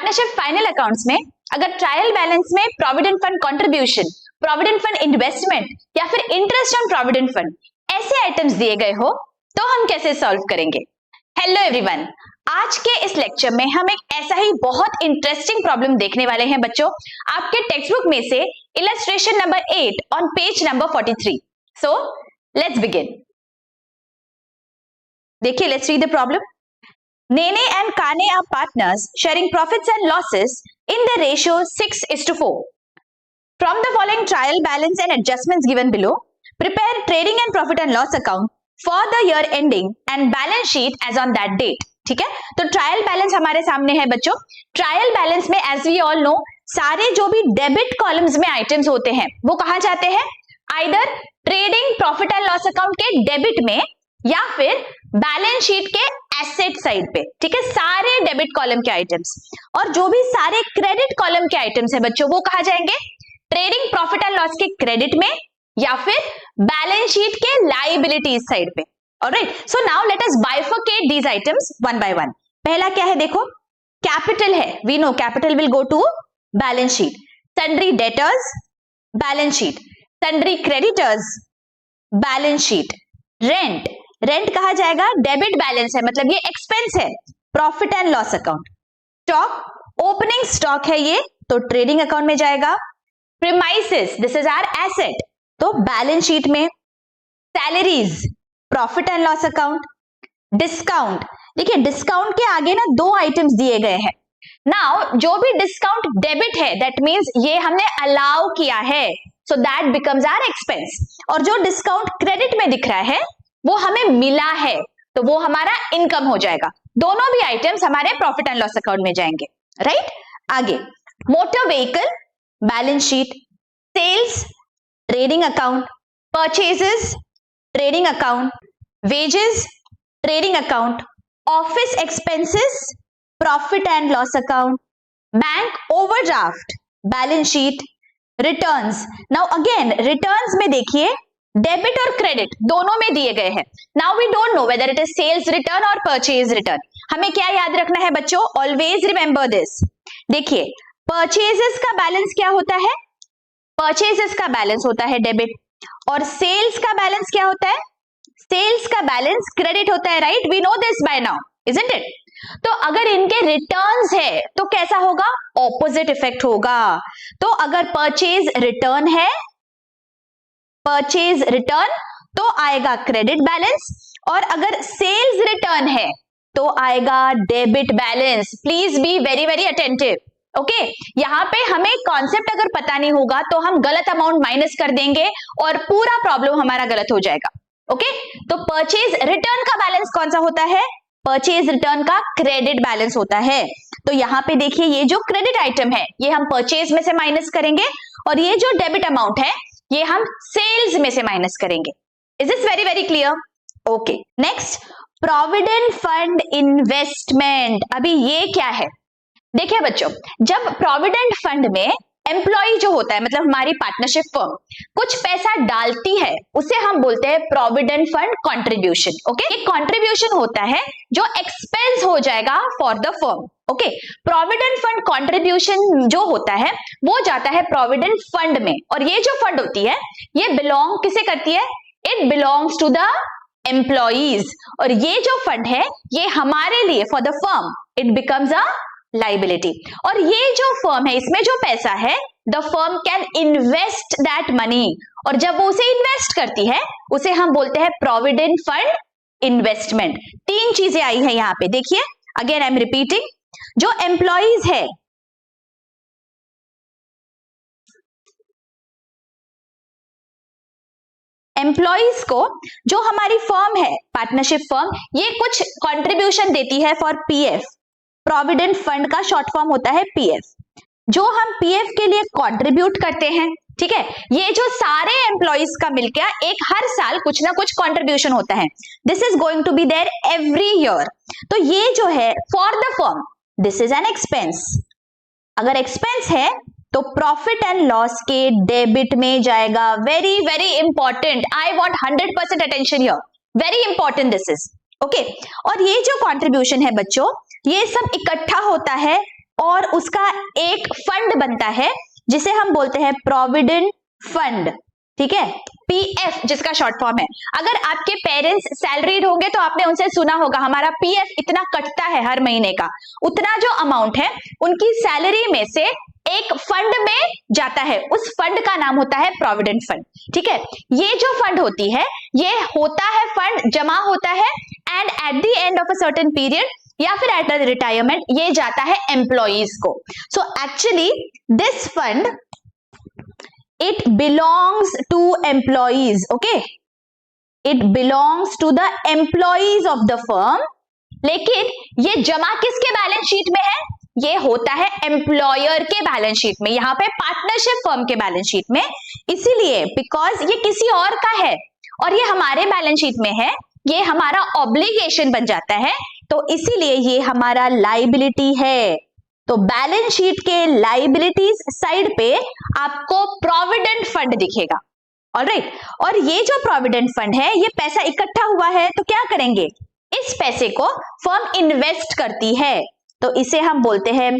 Partnership final accounts में अगर trial balance में provident fund contribution, provident fund investment या फिर इंटरेस्ट ऑन प्रोविडेंट फंड ऐसे आइटम्स दिए गए हो तो हम कैसे सॉल्व करेंगे। हेलो एवरीवन, आज के इस लेक्चर में हम एक ऐसा ही बहुत इंटरेस्टिंग प्रॉब्लम देखने वाले हैं बच्चों, आपके टेक्स्ट बुक में से illustration number 8 on page number 43। So let's begin. देखिए, let's read the problem. Nene and Kane are partners sharing profits and losses in the ratio 6:4. From the following trial balance and adjustments given below, prepare trading and profit and loss account for the year ending and balance sheet as on that date. ठीक है, तो trial balance हमारे सामने है बच्चों। Trial balance में as we all know सारे जो भी डेबिट कॉलम्स में आइटम्स होते हैं वो कहां जाते हैं, either trading profit and loss account के डेबिट में या फिर बैलेंस शीट के एसेट साइड पे। ठीक है, सारे डेबिट कॉलम के आइटम्स और जो भी सारे क्रेडिट कॉलम के आइटम्स है बच्चों वो कहा जाएंगे, ट्रेडिंग प्रॉफिट एंड लॉस के क्रेडिट में या फिर बैलेंस शीट के लायबिलिटीज साइड पे। Alright, so now let us bifurcate these items one by one. पहला क्या है, देखो कैपिटल है, we know capital will go to balance sheet. Sundry debtors balance sheet, sundry creditors balance sheet. Rent, rent कहा जाएगा debit balance है, मतलब ये एक्सपेंस है, profit and loss account. Stock, opening stock है ये तो ट्रेडिंग अकाउंट में जाएगा। Premises, this is our asset तो बैलेंस शीट में। Salaries, profit and loss account. Discount, देखिए डिस्काउंट के आगे ना दो आइटम्स दिए गए हैं। नाउ जो भी डिस्काउंट डेबिट है दैट मींस ये हमने अलाउ किया है, so that becomes our expense. और जो डिस्काउंट क्रेडिट में दिख रहा है वो हमें मिला है तो वो हमारा इनकम हो जाएगा। दोनों भी आइटम्स हमारे प्रॉफिट एंड लॉस अकाउंट में जाएंगे। राइट, आगे motor vehicle balance sheet, sales trading account, purchases trading account, wages trading account, office expenses profit and loss account, bank overdraft balance sheet, returns. Now again returns में देखिए debit और credit दोनों में दिए गए हैं। Now we don't know whether it is sales return और purchase return. हमें क्या याद रखना है बच्चों, ऑलवेज रिमेंबर दिस। देखिए परचेजेस का बैलेंस क्या होता है, परचेजेस का बैलेंस होता है डेबिट और सेल्स का बैलेंस क्या होता है, सेल्स का बैलेंस क्रेडिट होता है। Right, we know this by now, isn't it. तो अगर इनके रिटर्न्स है तो कैसा होगा, ऑपोजिट इफेक्ट होगा। तो अगर परचेज रिटर्न है, परचेज रिटर्न तो आएगा क्रेडिट बैलेंस और अगर सेल्स रिटर्न है तो आएगा debit balance. Please be very very attentive. Okay, यहाँ पे हमें कॉन्सेप्ट अगर पता नहीं होगा तो हम गलत अमाउंट माइनस कर देंगे और पूरा प्रॉब्लम हमारा गलत हो जाएगा। ओके, तो परचेज रिटर्न का बैलेंस कौन सा होता है, परचेज रिटर्न का क्रेडिट बैलेंस होता है। तो यहाँ पे देखिए ये जो क्रेडिट आइटम है ये हम परचेज में से माइनस करेंगे और ये जो डेबिट अमाउंट है ये हम सेल्स में से माइनस करेंगे। Is this very very clear? Okay, next provident fund investment. अभी ये क्या है, देखिए बच्चों जब प्रोविडेंट फंड में एम्प्लॉय जो होता है मतलब हमारी पार्टनरशिप फर्म कुछ पैसा डालती है उसे हम बोलते हैं प्रोविडेंट फंड कंट्रीब्यूशन। ओके, ये कंट्रीब्यूशन होता है जो एक्सपेंस हो जाएगा for the firm. Okay, provident fund contribution जो होता है वो जाता है प्रोविडेंट फंड में और ये जो फंड होती है ये बिलोंग किसे करती है, it belongs to the employees. और ये जो फंड है ये हमारे लिए for the firm it becomes a liability. और ये जो फर्म है इसमें जो पैसा है the firm can invest that money और जब वो उसे इन्वेस्ट करती है उसे हम बोलते हैं प्रोविडेंट फंड इन्वेस्टमेंट। तीन चीजें आई है यहाँ पे, देखिए अगेन आई एम रिपीटिंग। जो एम्प्लॉइज है एम्प्लॉइज को जो हमारी फर्म है पार्टनरशिप फर्म ये कुछ कंट्रीब्यूशन देती है फॉर पीएफ, प्रोविडेंट फंड का शॉर्ट फॉर्म होता है पीएफ, जो हम पीएफ के लिए कंट्रीब्यूट करते हैं। ठीक है, ये जो सारे एम्प्लॉइज का मिलकर एक हर साल कुछ ना कुछ कंट्रीब्यूशन होता है, this is going to be there every year. तो ये जो है for the firm this is an expense. अगर एक्सपेंस है तो प्रॉफिट एंड लॉस के डेबिट में जाएगा। Very very important, I want 100% attention here, very important this is. Okay, और ये जो कंट्रीब्यूशन है बच्चों ये सब इकट्ठा होता है और उसका एक फंड बनता है जिसे हम बोलते हैं प्रोविडेंट फंड, ठीक है, पीएफ जिसका शॉर्ट फॉर्म है। अगर आपके पेरेंट्स सैलरीड होंगे तो आपने उनसे सुना होगा हमारा पीएफ इतना कटता है हर महीने का, उतना जो अमाउंट है उनकी सैलरी में से एक फंड में जाता है, उस फंड का नाम होता है प्रोविडेंट फंड, ठीक है। ये जो फंड होती है ये होता है फंड जमा होता है and at the end of a certain period या फिर एट द रिटायरमेंट ये जाता है एम्प्लॉइज को। So actually this fund it belongs to employees, okay, it belongs to the employees of the firm, लेकिन ये जमा किसके बैलेंस शीट में है, ये होता है एम्प्लॉयर के बैलेंस शीट में, यहाँ पे पार्टनरशिप फर्म के बैलेंस शीट में, इसीलिए बिकॉज ये किसी और का है और ये हमारे बैलेंस शीट में है, ये हमारा ऑब्लिगेशन बन जाता है, तो इसीलिए ये हमारा लाइबिलिटी है। तो बैलेंस शीट के लाइबिलिटीज साइड पे आपको प्रोविडेंट फंड दिखेगा, ऑलराइट। और ये जो प्रोविडेंट फंड है ये पैसा इकट्ठा हुआ है तो क्या करेंगे, इस पैसे को फर्म इन्वेस्ट करती है, तो इसे हम बोलते हैं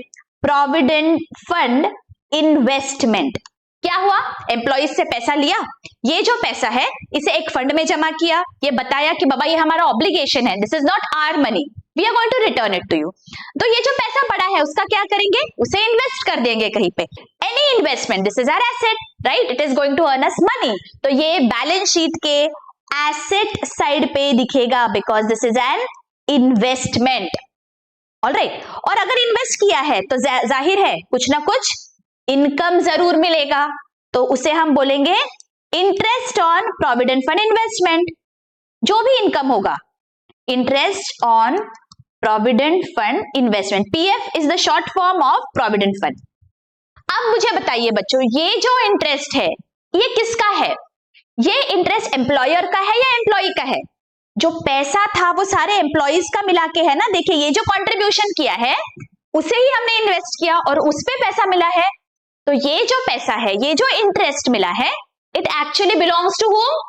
प्रोविडेंट फंड इन्वेस्टमेंट। क्या हुआ, एम्प्लॉइज से पैसा लिया, ये जो पैसा है इसे एक फंड में जमा किया, ये बताया कि बाबा ये हमारा ऑब्लिगेशन है, this is not our money, we are going to return it to you. तो ये जो पैसा पड़ा है उसका क्या करेंगे, उसे इन्वेस्ट कर देंगे कहीं पे, any investment, this is our asset, right, it is going to earn us money, तो ये बैलेंस शीट के एसेट साइड पे दिखेगा because this is an investment, alright. और अगर इन्वेस्ट किया है तो जाहिर है कुछ ना कुछ इनकम जरूर मिलेगा, तो उसे हम बोलेंगे interest on provident fund investment, जो भी इनकम होगा, interest on provident fund investment, PF is the short form of provident fund. अब मुझे बताइए बच्चों, ये जो इंटरेस्ट है ये किसका है, ये इंटरेस्ट एम्प्लॉयर का है या एम्प्लॉय का है, जो पैसा था वो सारे एम्प्लॉइज का मिला के है ना, देखिए ये जो कंट्रीब्यूशन किया है उसे ही हमने इन्वेस्ट किया और उस पे पैसा मिला है, तो ये जो पैसा है, ये जो इंटरेस्ट मिला है, it actually belongs to whom,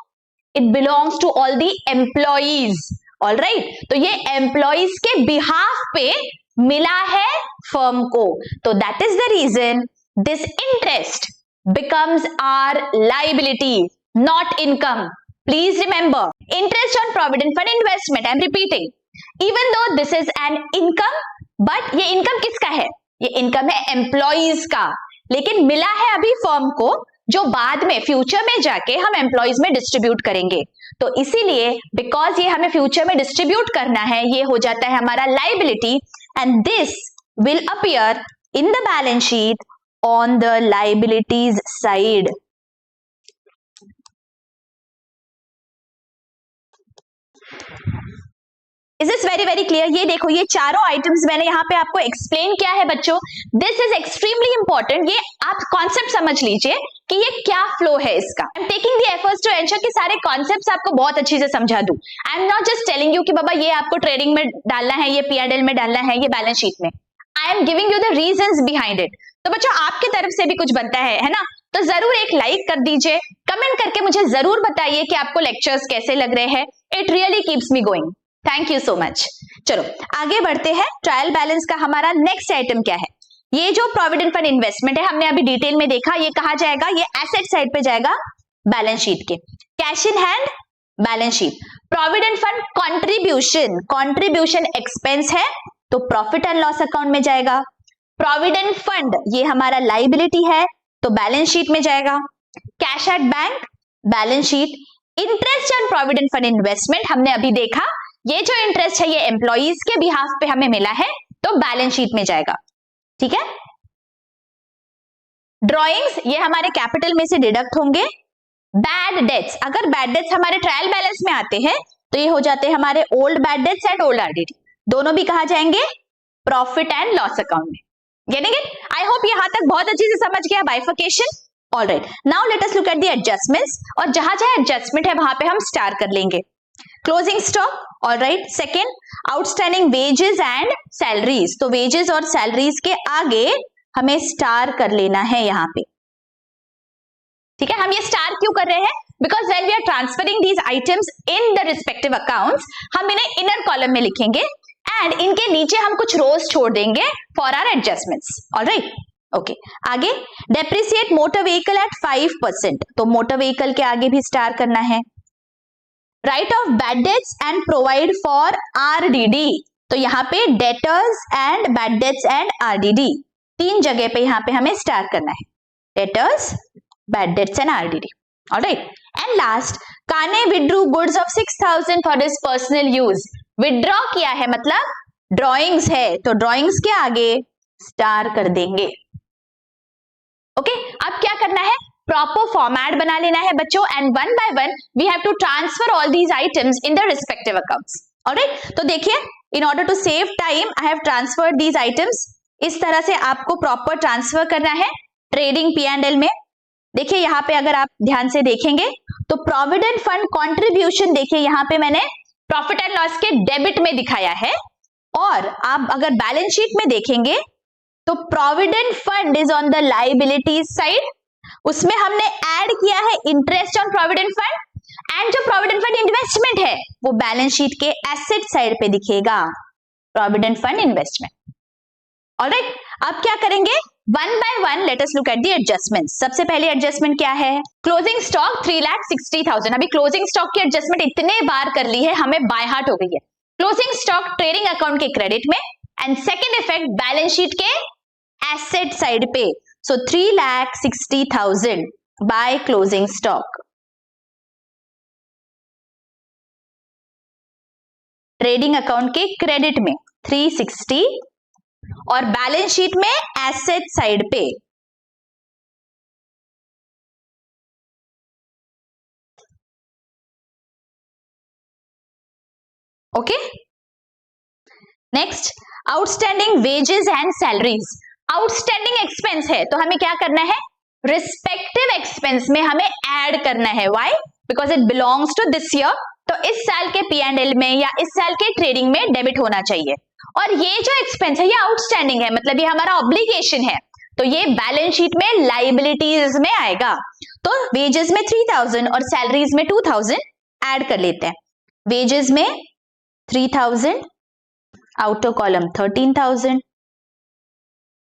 it belongs to all the employees, alright. तो ये एम्प्लॉइज के बिहाफ पे मिला है फर्म को, तो that is the reason this interest becomes our liability, not income. Please remember, interest on provident fund investment, I am repeating, even though this is an income, but ये income किसका है, ये income है employees का, लेकिन मिला है अभी फर्म को, जो बाद में फ्यूचर में जाके हम एम्प्लॉइज में डिस्ट्रीब्यूट करेंगे, तो इसीलिए बिकॉज ये हमें फ्यूचर में डिस्ट्रीब्यूट करना है, ये हो जाता है हमारा liability and this will appear in the balance sheet on the liabilities side. Is this very very clear? ये देखो, ये चारों आइटम्स मैंने यहाँ पे आपको एक्सप्लेन किया है बच्चों, दिस इज एक्सट्रीमली इंपॉर्टेंट, ये आप कॉन्सेप्ट समझ लीजिए कि ये क्या फ्लो है इसका। I am taking the efforts to ensure कि सारे कॉन्सेप्ट्स आपको बहुत अच्छी से समझा दूं। I am not just telling you कि बाबा ये आपको ट्रेडिंग में डालना है, ये पीएनएल में डालना है, ये बैलेंस शीट में, I am giving you the reasons behind it. तो बच्चों आपकी तरफ से भी कुछ बनता है ना, तो जरूर एक लाइक कर दीजिए, कमेंट करके मुझे जरूर बताइए कि आपको लेक्चर्स कैसे लग रहे हैं, it really keeps me going. Thank you so much. चलो आगे बढ़ते हैं, ट्रायल बैलेंस का हमारा नेक्स्ट आइटम क्या है, ये जो प्रोविडेंट फंड इन्वेस्टमेंट है हमने अभी डिटेल में देखा, ये कहा जाएगा, ये एसेट साइड पे जाएगा बैलेंस शीट के, cash in hand balance sheet. Provident fund contribution, contribution expense है तो प्रॉफिट एंड लॉस अकाउंट में जाएगा। प्रोविडेंट फंड ये हमारा लाइबिलिटी है तो बैलेंस शीट में जाएगा। Cash at bank balance sheet. Interest on provident fund investment हमने अभी देखा, ये जो इंटरेस्ट है ये एम्प्लॉइज के बिहाफ पे हमें मिला है तो बैलेंस शीट में जाएगा, ठीक है। ड्रॉइंग्स ये हमारे कैपिटल में से डिडक्ट होंगे। बैड डेट्स, अगर बैड डेट्स हमारे ट्रायल बैलेंस में आते हैं तो ये हो जाते हैं हमारे old bad debts and old RDD, दोनों भी कहा जाएंगे प्रॉफिट एंड लॉस अकाउंट में। Getting it? आई होप यहां तक बहुत अच्छी से समझ गया bifurcation. Alright, now let us look at the adjustments, और जहां जहां एडजस्टमेंट है वहां पे हम स्टार कर लेंगे। Closing stock, alright. Second, outstanding wages and salaries, तो वेजेस और सैलरीज के आगे हमें स्टार कर लेना है यहाँ पे, ठीक है। हम ये स्टार क्यों कर रहे हैं? Because when we are transferring these items in the respective accounts, हम इन्हें इनर कॉलम में लिखेंगे एंड इनके नीचे हम कुछ रोज छोड़ देंगे for our adjustments. Alright, okay. आगे डेप्रिसिएट मोटर व्हीकल एट 5%, तो मोटर व्हीकल के आगे भी स्टार करना है। Write off bad debts and provide for RDD, तो यहाँ पे debtors and bad debts and RDD तीन जगह पे यहाँ पे हमें स्टार करना है, debtors, bad debts and RDD. Alright, and last, Kane withdrew goods of 6,000 for his personal use, withdraw किया है मतलब ड्रॉइंग्स है, तो ड्रॉइंग्स के आगे स्टार कर देंगे। ओके, अब क्या करना है, प्रॉपर फॉर्मेट बना लेना है बच्चों, and one by one we have to transfer all these items in the respective accounts. Alright, तो देखिए, in order to save time I have transferred these items. इस तरह से आपको प्रॉपर ट्रांसफर करना है ट्रेडिंग P&L में। देखिए यहाँ पे अगर आप ध्यान से देखेंगे तो प्रोविडेंट फंड कंट्रीब्यूशन, देखिए यहाँ पे मैंने प्रॉफिट एंड लॉस के डेबिट में दिखाया है, और आप अगर बैलेंस शीट में देखेंगे तो provident fund is on the liabilities side, उसमें हमने ऐड किया है interest on provident fund, and जो प्रोविडेंट फंड इन्वेस्टमेंट है वो बैलेंस शीट के एसेट साइड पे दिखेगा, प्रोविडेंट फंड इन्वेस्टमेंट। ऑलराइट, अब क्या करेंगे, one by one let us look at the adjustments. सबसे पहले एडजस्टमेंट क्या है, क्लोजिंग स्टॉक 3,60,000। अभी क्लोजिंग स्टॉक की एडजस्टमेंट इतने बार कर ली है, हमें बाय हार्ट हो गई है। क्लोजिंग स्टॉक ट्रेडिंग अकाउंट के क्रेडिट में, and second effect balance sheet के एसेट साइड पे, सो 3,60,000 by closing stock, trading account के क्रेडिट में 360 और बैलेंस शीट में एसेट साइड पे okay. Next, outstanding wages and salaries. Outstanding expense है तो हमें क्या करना है, रिस्पेक्टिव एक्सपेंस में हमें ऐड करना है। Why, because it belongs to this year, तो इस साल के P&L में या इस साल के ट्रेडिंग में डेबिट होना चाहिए। और ये जो एक्सपेंस है ये आउटस्टैंडिंग है, मतलब ये हमारा ऑब्लिगेशन है, तो ये बैलेंस शीट में लायबिलिटीज में आएगा। तो वेजेस में 3,000 और सैलरीज में 2,000 ऐड कर लेते हैं। वेजेस में 3,000, आउटर कॉलम 13,000,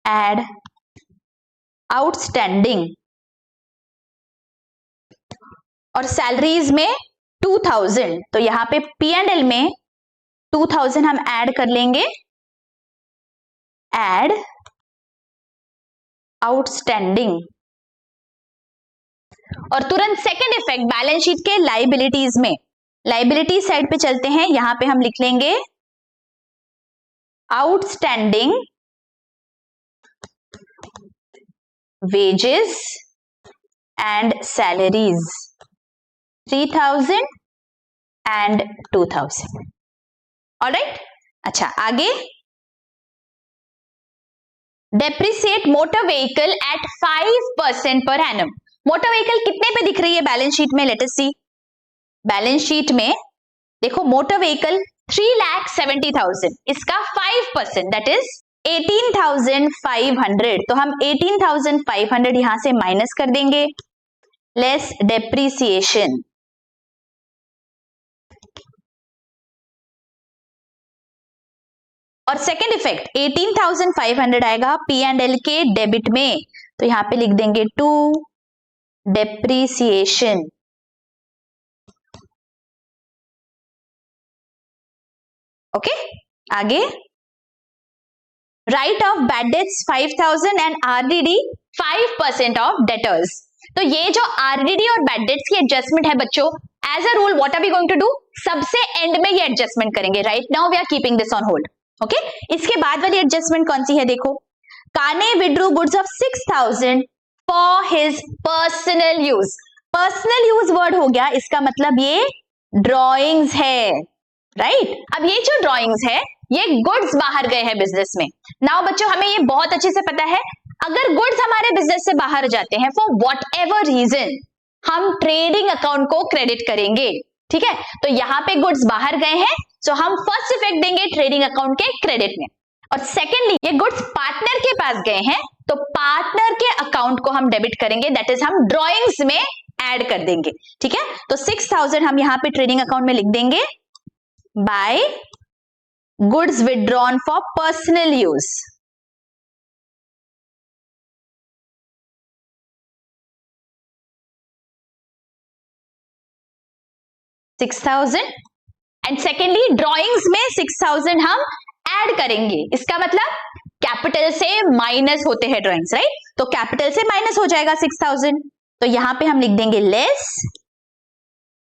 ऐड आउटस्टैंडिंग, और सैलरीज में 2,000, तो यहां पे P&L में 2,000 हम ऐड कर लेंगे, ऐड आउटस्टैंडिंग, और तुरंत सेकेंड इफेक्ट बैलेंस शीट के लायबिलिटीज में, लायबिलिटी साइड पे चलते हैं, यहां पे हम लिख लेंगे outstanding wages and salaries 3,000 and 2,000। Alright, अच्छा आगे, depreciate motor vehicle at 5% per annum. Motor vehicle कितने पे दिख रही है बैलेंस शीट में, लेट अस सी। बैलेंस शीट में देखो मोटर व्हीकल 3,70,000, इसका 5% दैट इज 18,500, तो हम 18,500 यहां से माइनस कर देंगे, लेस डेप्रिसिएशन, और सेकेंड इफेक्ट 18,500 आएगा P&L के डेबिट में, तो यहां पे लिख देंगे टू डेप्रिसिएशन। ओके, आगे, right off bad dates 5,000 and RDD 5% of debtors. तो ये जो आरडीडी और बैड डेट्स की एडजस्टमेंट है बच्चों, as a rule what are we going to do, सबसे एंड में ये एडजस्टमेंट करेंगे। Right now we are keeping this on hold. Okay, इसके बाद वाली एडजस्टमेंट कौन सी है, देखो, Kane withdrew goods of 6,000 for his personal use. Personal use word हो गया, इसका मतलब ये ड्रॉइंग्स है। राइट, अब ये जो ड्रॉइंग्स है ये गुड्स बाहर गए हैं बिजनेस में। नाउ बच्चों हमें ये बहुत अच्छे से पता है, अगर गुड्स हमारे बिजनेस से बाहर जाते हैं फॉर व्हाट एवर रीजन, हम ट्रेडिंग अकाउंट को क्रेडिट करेंगे। ठीक है, तो यहाँ पे गुड्स बाहर गए हैं, सो हम फर्स्ट इफेक्ट देंगे ट्रेडिंग अकाउंट के क्रेडिट में, और सेकेंडली ये गुड्स पार्टनर के पास गए हैं तो पार्टनर के अकाउंट को हम डेबिट करेंगे, दैट इज हम ड्रॉइंग्स में ऐड कर देंगे। ठीक है, तो 6,000 हम यहाँ पे ट्रेडिंग अकाउंट में लिख देंगे by goods withdrawn for personal use. $6,000 and secondly drawings में 6,000 हम ऐड करेंगे. इसका मतलब कैपिटल से माइनस होते हैं ड्रॉइंग्स, राइट? तो कैपिटल से माइनस हो जाएगा 6,000. तो यहां पे हम लिख देंगे लेस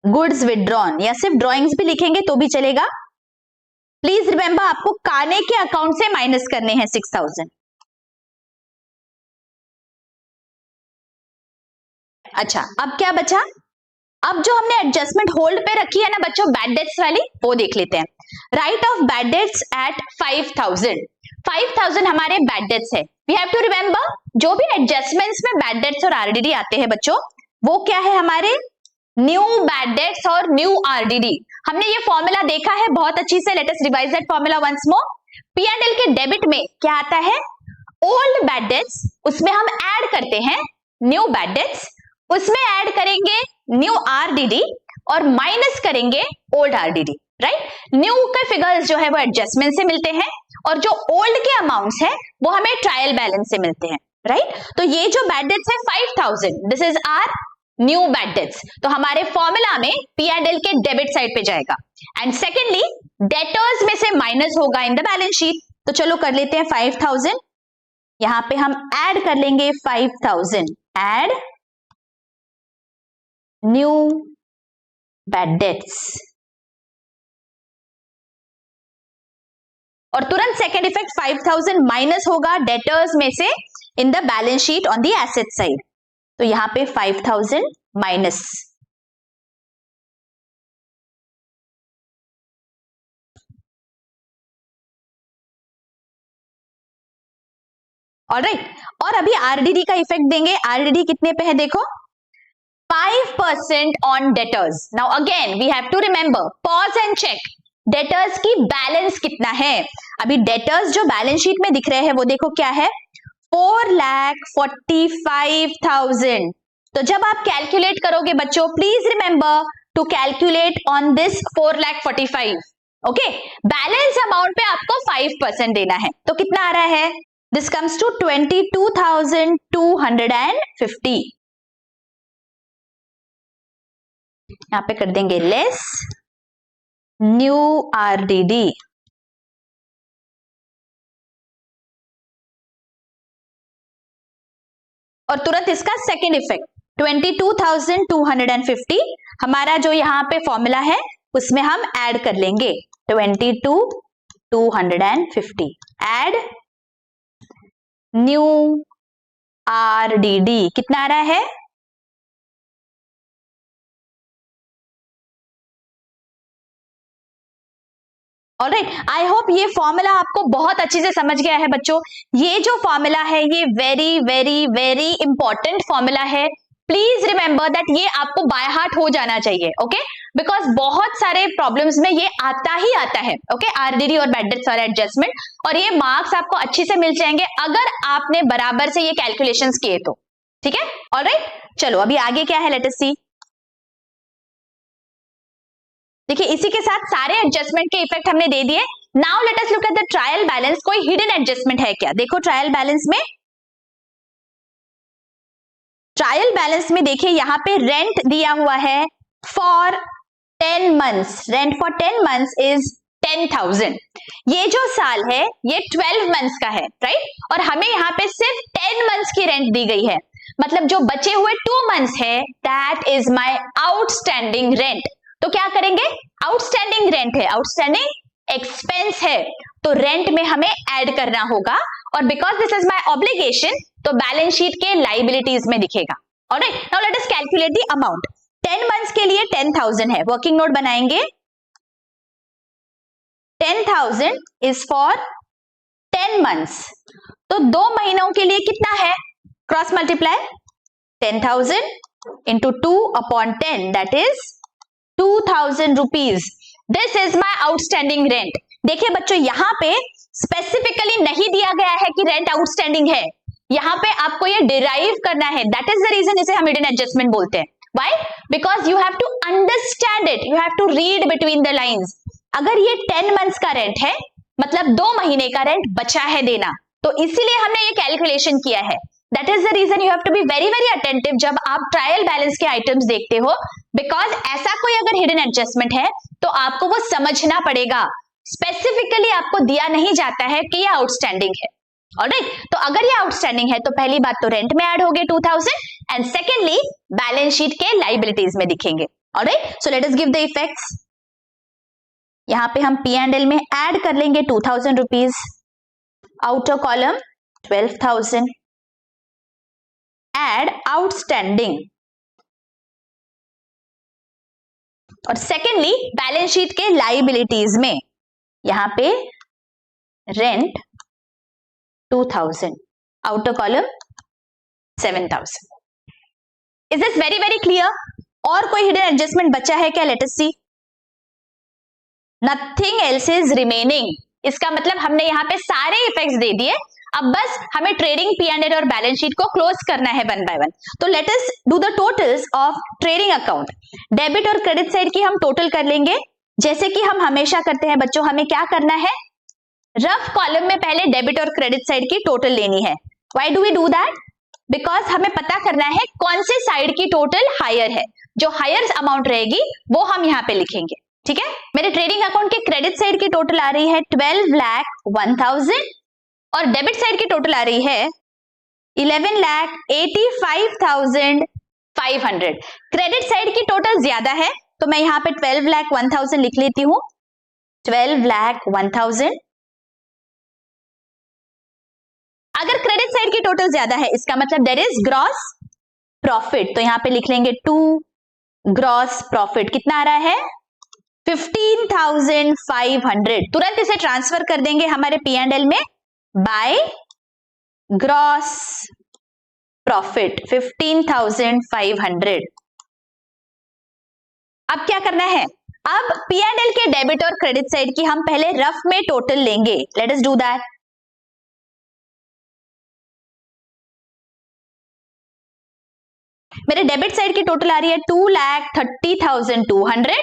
गुड्स विथड्रॉन, या सिर्फ ड्रॉइंग्स भी लिखेंगे तो भी चलेगा. प्लीज रिमेंबर आपको काने के अकाउंट से माइनस करने हैं 6,000. अच्छा, अब क्या बचा? अब जो हमने एडजस्टमेंट होल्ड पे रखी है ना बच्चों, बैड डेट्स वाली, वो देख लेते हैं. Write off bad debts at 5,000. 5,000 हमारे बैड डेट्स है. वी हैव टू रिमेंबर जो भी एडजस्टमेंट्स में बैड डेट्स और आरडीडी आते हैं बच्चों, वो क्या है हमारे न्यू बैड डेट्स और न्यू आरडीडी. हमने ये फॉर्मूला देखा है बहुत अच्छी से. Let us revise that formula once more. P&L के डेबिट में क्या आता है? ओल्ड बैड डेट्स, उसमें हम ऐड करते हैं न्यू बैड डेट्स, उसमें ऐड करेंगे न्यू आरडीडी और माइनस करेंगे ओल्ड आरडीडी, राइट? न्यू के फिगर्स जो है वो एडजस्टमेंट से मिलते हैं और जो ओल्ड के अमाउंट्स है वो हमें ट्रायल बैलेंस से मिलते हैं, राइट? तो ये जो बैड डेट्स है 5,000, this is our new bad debts. तो हमारे फॉर्मूला में P&L के डेबिट साइड पे जाएगा. एंड सेकेंडली डेटर्स में से माइनस होगा इन द बैलेंस शीट. तो चलो कर लेते हैं 5,000. यहां पे हम ऐड कर लेंगे 5,000, ऐड न्यू बैड डेट्स, और तुरंत सेकेंड इफेक्ट 5,000 माइनस होगा डेटर्स में से in the balance sheet on the asset side. तो यहां पे 5,000 माइनस. ऑलराइट, और अभी आरडीडी का इफेक्ट देंगे. आरडीडी कितने पे है देखो, 5% on debtors. Now again we have to remember, pause and check. Debtors की बैलेंस कितना है? अभी डेटर्स जो बैलेंस शीट में दिख रहे हैं वो देखो क्या है, 4,45,000. तो जब आप कैलकुलेट करोगे बच्चों, please remember to calculate on this 4,45,000. Okay, balance amount पे आपको 5% देना है. तो कितना आ रहा है? This comes to 22,250. यहां पे कर देंगे लेस न्यू आरडीडी. और तुरंत इसका सेकेंड इफेक्ट 22,250 हमारा जो यहां पे फॉर्मूला है उसमें हम ऐड कर लेंगे 22,250, ऐड न्यू आरडीडी. कितना आ रहा है? ऑलराइट, आई होप ये फॉर्मूला आपको बहुत अच्छे से समझ गया है बच्चों. ये जो फॉर्मूला है ये very very very important formula है. प्लीज रिमेंबर दैट ये आपको बाय हार्ट हो जाना चाहिए. ओके, बिकॉज बहुत सारे प्रॉब्लम्स में ये आता ही आता है. ओके, आरडीडी और बैड डेट्स वाला एडजस्टमेंट, और ये मार्क्स आपको अच्छे से मिल जाएंगे अगर आपने बराबर से ये कैलकुलेशंस किए तो. ठीक है, ऑलराइट, चलो अभी आगे क्या है, लेट अस सी. देखिए इसी के साथ सारे एडजस्टमेंट के इफेक्ट हमने दे दिए. Now let us look at the trial balance. कोई हिडन एडजस्टमेंट है क्या? देखो ट्रायल बैलेंस में, ट्रायल बैलेंस में देखिए यहां पे रेंट दिया हुआ है for 10 months. Rent for 10 months is 10,000. ये जो साल है ये 12 मंथ्स का है, राइट? और हमें यहाँ पे सिर्फ 10 मंथ्स की रेंट दी गई है. मतलब जो बचे हुए 2 मंथ्स है that is my outstanding rent. तो क्या करेंगे? आउटस्टैंडिंग रेंट है, आउटस्टैंडिंग एक्सपेंस है, तो रेंट में हमें ऐड करना होगा. और because this is my obligation तो बैलेंस शीट के लाइबिलिटीज में दिखेगा. Alright, now let us calculate the amount. 10 months के लिए 10,000 है. वर्किंग नोट बनाएंगे. 10,000 इज फॉर 10 मंथ्स. तो 2 महीनों के लिए कितना है? Cross multiply 10,000 into 2/10 that is 2,000 rupees. This is my outstanding rent. देखिए बच्चों यहां पे स्पेसिफिकली नहीं दिया गया है कि रेंट आउटस्टैंडिंग है. यहां पे आपको ये डिराइव करना है. दैट इज द रीजन इसे हम हिडन एडजस्टमेंट बोलते हैं. Why? Because you have to understand it, you have to read between the lines. अगर ये 10 मंथ्स का रेंट है मतलब 2 महीने का रेंट बचा है देना, तो इसीलिए हमने ये कैलकुलेशन किया है। That is the reason you have to be very very attentive जब आप ट्रायल बैलेंस के आइटम्स देखते हो, बिकॉज ऐसा कोई अगर हिडन एडजस्टमेंट है तो आपको वो समझना पड़ेगा। स्पेसिफिकली आपको दिया नहीं जाता है कि ये आउटस्टैंडिंग है। ऑलराइट, तो अगर ये आउटस्टैंडिंग है तो पहली बात तो रेंट में ऐड हो गए 2000 एंड सेकेंडली बैलेंस शीट के लाइबिलिटीज में दिखेंगे। Alright, so let us give the effects. यहां पे हम P&L में ऐड कर लेंगे 2000 rupees, outer column 12,000, add outstanding, और सेकेंडली बैलेंस शीट के लाइबिलिटीज में यहां पे rent 2000, outer column 7000। Is this very very clear? और कोई हिडन एडजस्टमेंट बचा है क्या? Let us see. Nothing else is remaining. इसका मतलब हमने यहाँ पे सारे इफेक्ट्स दे दिए, अब बस हमें ट्रेडिंग P&L और बैलेंस शीट को क्लोज करना है वन बाय वन। तो let us do the totals of trading account. Debit और क्रेडिट साइड की हम टोटल कर लेंगे, जैसे कि हम हमेशा करते हैं बच्चों। हमें क्या करना है? रफ कॉलम में पहले डेबिट और क्रेडिट साइड की टोटल लेनी है। Why do we do that? Because हमें पता करना है कौन से साइड की टोटल हायर है। जो हायर अमाउंट रहेगी वो हम यहाँ पे लिखेंगे, ठीक है। मेरे ट्रेडिंग अकाउंट के क्रेडिट साइड की टोटल आ रही है 12,01,000 और डेबिट साइड की टोटल आ रही है 11,85,500। क्रेडिट साइड की टोटल ज्यादा है तो मैं यहाँ पे 12,01,000 लिख लेती हूँ। 12,01,000। अगर क्रेडिट साइड की टोटल ज्यादा है इसका मतलब देयर इज ग्रॉस प्रॉफिट, तो यहां पे लिख लेंगे 2 ग्रॉस प्रॉफिट। कितना आ रहा है? 15,500। तुरंत इसे ट्रांसफर कर देंगे हमारे P&L में बाय ग्रॉस प्रॉफिट 15,500। अब क्या करना है? अब P&L के डेबिट और क्रेडिट साइड की हम पहले रफ में टोटल लेंगे। Let us do that. मेरे डेबिट साइड की टोटल आ रही है 2,30,200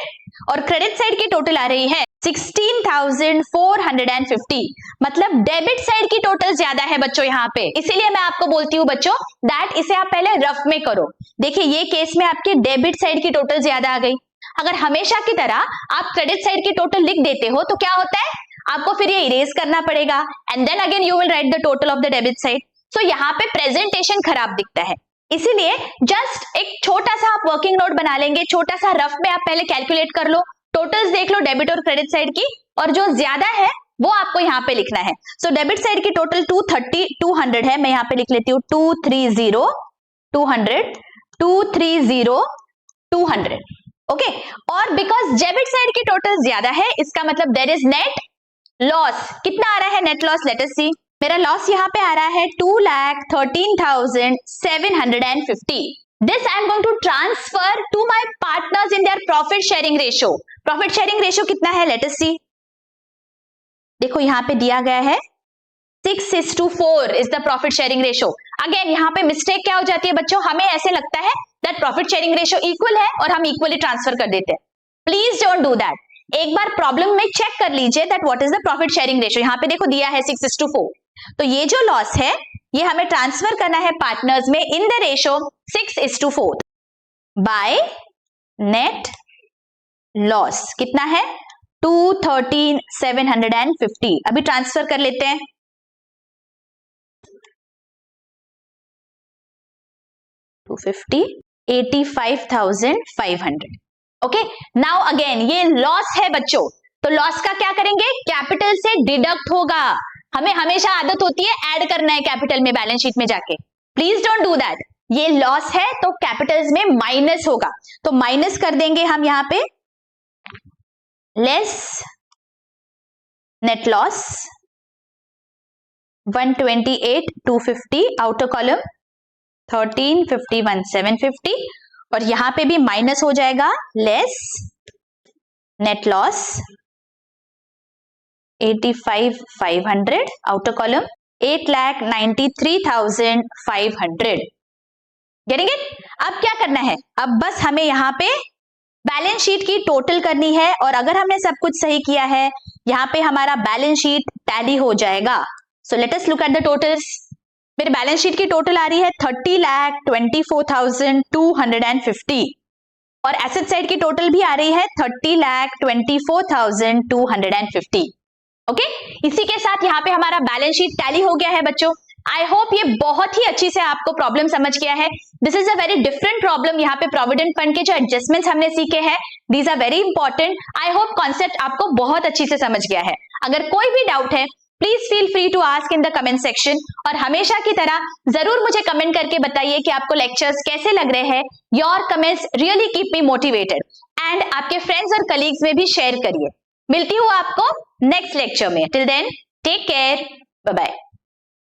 और क्रेडिट साइड की टोटल आ रही है 16,450। मतलब डेबिट साइड की टोटल ज्यादा है बच्चों यहाँ पे, इसीलिए मैं आपको बोलती हूँ बच्चों दैट इसे आप पहले रफ में करो। देखिए ये केस में आपकी डेबिट साइड की टोटल ज्यादा आ गई। अगर हमेशा की तरह आप क्रेडिट साइड की टोटल लिख देते हो तो क्या होता है? आपको फिर ये इरेज करना पड़ेगा and then again you will write the total of the debit side. So यहाँ पे प्रेजेंटेशन खराब दिखता है, इसीलिए जस्ट एक छोटा सा आप वर्किंग नोट बना लेंगे, छोटा सा रफ में आप पहले कैलकुलेट कर लो, टोटल्स देख लो डेबिट और क्रेडिट साइड की, और जो ज्यादा है वो आपको यहाँ पे लिखना है। सो डेबिट साइड की टोटल 230,200 है, मैं यहाँ पे लिख लेती हूँ 230,200, 230,200। ओके, और बिकॉज डेबिट साइड की टोटल ज्यादा है इसका मतलब देयर इज नेट लॉस। कितना आ रहा है net loss? Let us see. मेरा लॉस यहाँ पे आ रहा है 2,13,750। This I am going to transfer to my partners in their profit sharing ratio. Profit sharing ratio कितना है? Let us see. देखो यहाँ पे दिया गया है 6:4 is the profit sharing ratio. Again यहाँ पे मिस्टेक क्या हो जाती है बच्चों? हमें ऐसे लगता है that profit sharing ratio equal है और हम इक्वली ट्रांसफर कर देते हैं। Please don't do that. एक बार प्रॉब्लम में चेक कर लीजिए that what is the profit sharing ratio. यहाँ पे देखो दिया है 6:4, तो ये जो लॉस है ये हमें ट्रांसफर करना है पार्टनर्स में in the ratio 6:4 by net loss. कितना है? 213,750। अभी ट्रांसफर कर लेते हैं। $250, 85,500। ओके, नाउ अगेन ये लॉस है बच्चों, तो लॉस का क्या करेंगे? कैपिटल से डिडक्ट होगा। हमें हमेशा आदत होती है ऐड करना है कैपिटल में बैलेंस शीट में जाके। Please don't do that. ये लॉस है तो कैपिटल्स में माइनस होगा, तो माइनस कर देंगे हम यहां पे less net loss 128,250, outer column 13,51,750 और यहां पे भी माइनस हो जाएगा less net loss 85,500, outer column 8,93,500। Getting it? अब क्या करना है? अब बस हमें यहां पे बैलेंस शीट की टोटल करनी है और अगर हमने सब कुछ सही किया है यहाँ पे हमारा बैलेंस शीट टैली हो जाएगा। सो let us look at the totals. मेरे बैलेंस शीट की टोटल आ रही है 30,24,250 और एसेट साइड की टोटल भी आ रही है 30,24,250। ओके, इसी के साथ यहाँ पे हमारा बैलेंस शीट टैली हो गया है बच्चों। आई होप ये बहुत ही अच्छी से आपको प्रॉब्लम समझ गया है। This is a very different problem. यहाँ पे प्रोविडेंट फंड के जो एडजस्टमेंट्स हमने सीखे हैं these are very important. I hope concept आपको बहुत अच्छी से समझ गया है। अगर कोई भी डाउट है please feel free to ask in the comment section और हमेशा की तरह जरूर मुझे कमेंट करके बताइए कि आपको लेक्चर्स कैसे लग रहे हैं। Your comments really keep me motivated and आपके फ्रेंड्स और कलीग्स में भी शेयर करिए। मिलती हूँ आपको नेक्स्ट लेक्चर में। Till then take care, bye bye.